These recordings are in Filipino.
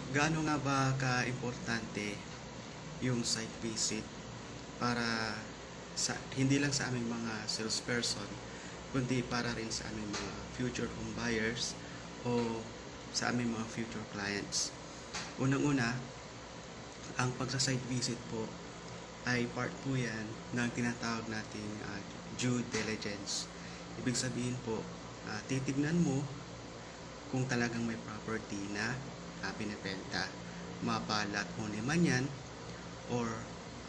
Gaano nga ba ka-importante yung site visit para hindi lang sa aming mga salesperson, kundi para rin sa aming mga future home buyers o sa aming mga future clients. Unang-una, ang pagsa-site visit po ay part po yan ng tinatawag nating due diligence. Ibig sabihin po, titignan mo kung talagang may property na binibenta. Mapalat only man yan or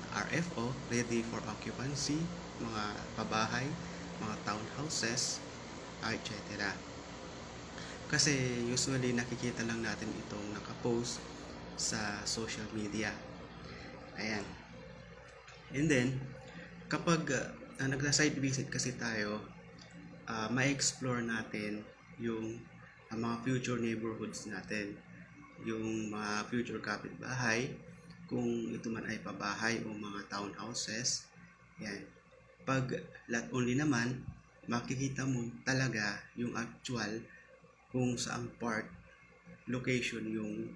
RFO, ready for occupancy, mga pabahay, mga townhouses, etc. Kasi usually nakikita lang natin itong nakapost sa social media. Ayan. And then, kapag nagsa-site visit kasi tayo, ma-explore natin yung mga future neighborhoods natin, yung mga future kapitbahay, kung ito man ay pabahay o mga townhouses. Yan. Pag lot only naman, makikita mo talaga yung actual kung saang part, location yung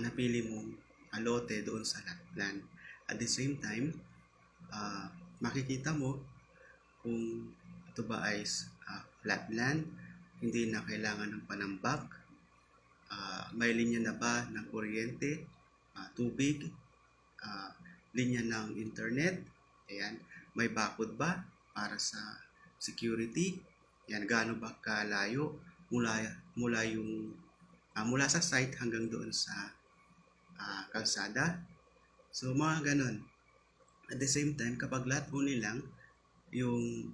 napili mong lote doon sa lot plan. At the same time, makikita mo kung ito ba ay flat land, hindi na kailangan ng panambak, may linya na ba ng kuryente, tubig, linya ng internet, ayan, may bakod ba para sa security, yan, gaano ba kalayo mula sa site hanggang doon sa kalsada. So mga ganon. At the same time, kapag lot only lang yung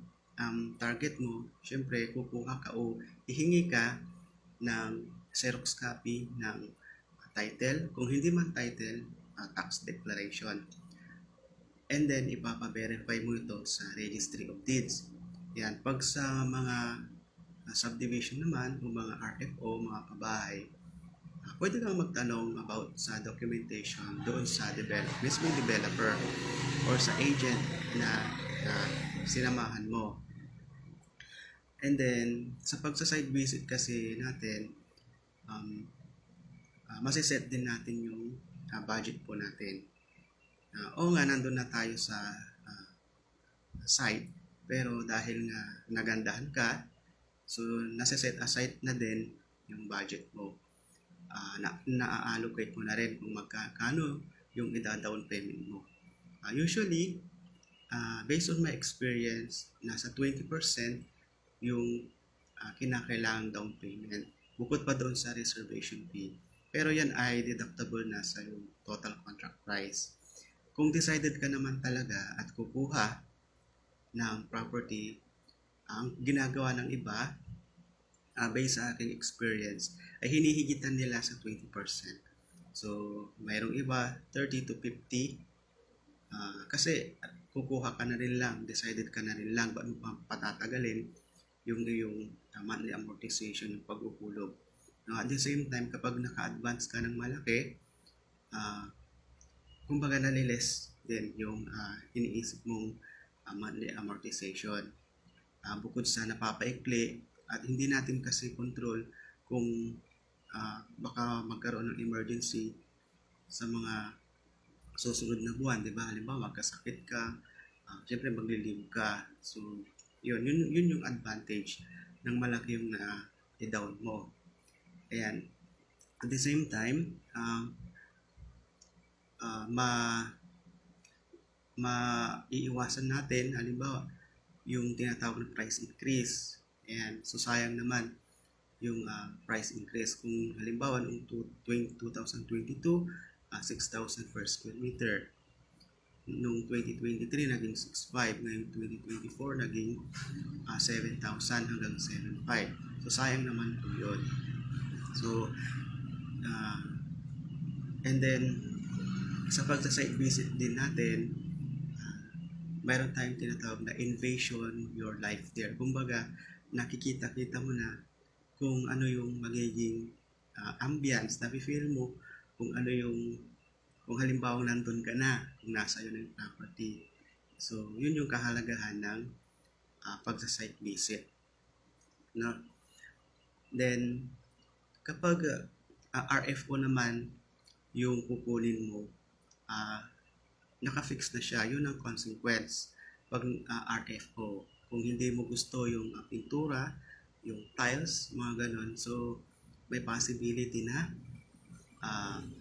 target mo, syempre kukuha ka o ihingi ka ng Xerox copy ng title, kung hindi man title, tax declaration. And then ipapa-verify mo ito sa Registry of Deeds. Yan, pag sa mga subdivision naman o mga RFO, mga pabahay, pwede kang magtanong about sa documentation doon sa mismong developer or sa agent na sinamahan mo. And then, sa pagsa-site visit kasi natin, masiset din natin yung budget po natin. Oo nga, nandun na tayo sa site, pero dahil nga nagandahan ka, so nasa-set aside na din yung budget mo. Na-allocate mo na rin kung magkano yung ida-down payment mo. Usually, based on my experience, nasa 20% yung kinakailangang down payment. Bukod pa doon sa reservation fee. Pero yan ay deductible na sa yung total contract price. Kung decided ka naman talaga at kukuha ng property, ang ginagawa ng iba, based sa aking experience, ay hinihigitan nila sa 20%. So, mayroong iba 30 to 50, kasi kukuha ka na rin lang, decided ka na rin lang, ba patatagalin yung monthly amortization ng pag-uhulog. At the same time, kapag naka-advance ka ng malaki, kumbaga naliles din yung iniisip mong monthly amortization. Bukod sa napapaikli, at hindi natin kasi control kung baka magkaroon ng emergency sa mga susunod na buwan, di ba? Halimbawa, magkasakit ka, siyempre magli-leave ka. So, yun yung advantage ng malaki yung i-down mo. Ayan. At the same time, maiiwasan natin, halimbawa, yung tinatawag na price increase. Ayan. So, sayang naman yung price increase. Kung halimbawa, noong 2022, 6,000 per square meter. Noong 2023, naging 6,500. Ngayon, 2024, naging 7,000 hanggang 7,500. So, sayang naman po yun. So, and then, sa pagsa-site visit din natin, mayroon tayong tinatawag na invasion your life there. Kumbaga, nakikita-kita mo na kung ano yung magiging ambience, nafe-feel mo kung ano yung, kung halimbawa nandun ka na, kung nasa yun yung property. So, yun yung kahalagahan ng pagsa-site visit. No? Then, kapag RFO naman, yung kukunin mo, nakafix na siya. Yun ang consequence pag RFO. Kung hindi mo gusto yung pintura, yung tiles, mga ganon, so may possibility na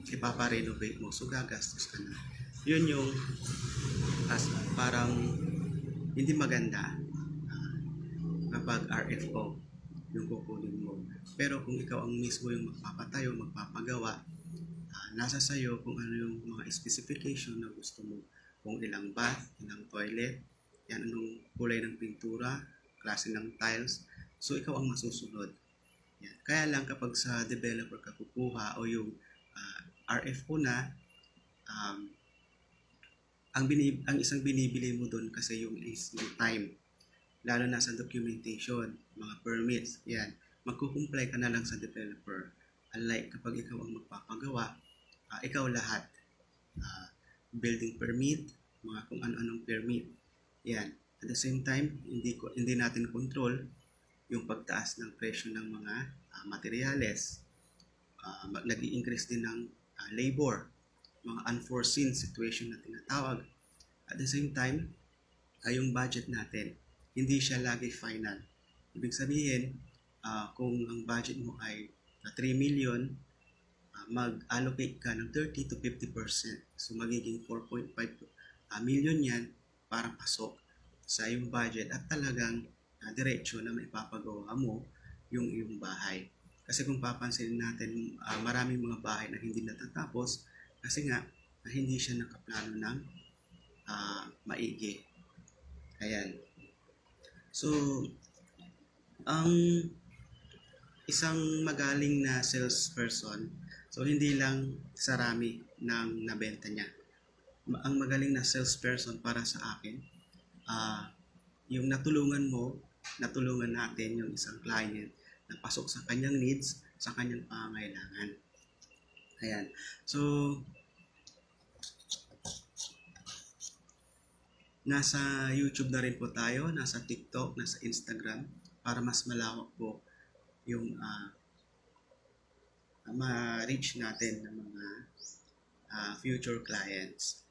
ipapa-renovate mo. So gagastos ka na. Yun yung parang hindi maganda kapag RFO yung kukunin mo. Pero kung ikaw ang mismo yung magpapatayo, magpapagawa, nasa sayo kung ano yung mga specification na gusto mo. Kung ilang bath, ilang toilet, yan anong kulay ng pintura, klase ng tiles. So ikaw ang masusunod. Yan. Kaya lang kapag sa developer ka kukuha o yung RFO na, ang isang binibili mo doon kasi yung is yung time, lalo na sa documentation, mga permits, yan, magkukumply ka na lang sa developer. Unlike kapag ikaw ang magpapagawa, ikaw lahat, building permit, mga kung ano-anong permit, yan. At the same time, hindi natin control yung pagtaas ng presyo ng mga materyales. Nag-i-increase din ng labor, mga unforeseen situation na tinatawag. At the same time, yung budget natin, hindi siya lagi final. Ibig sabihin, kung ang budget mo ay 3 million, mag-allocate ka ng 30 to 50%. So magiging 4.5 million yan para pasok sa iyong budget at talagang diretsyo na maipapagawa mo yung iyong bahay. Kasi kung papansin natin, maraming mga bahay na hindi natatapos kasi nga hindi siya nakaplano ng maigi. Ayan. So, ang isang magaling na salesperson, so hindi lang sarami ng nabenta niya. Ang magaling na salesperson para sa akin, yung natulungan natin yung isang client na pasok sa kanyang needs, sa kanyang pangangailangan. Ayan. So, nasa YouTube na rin po tayo, nasa TikTok, nasa Instagram, para mas malawak po yung ma-reach natin ng mga future clients.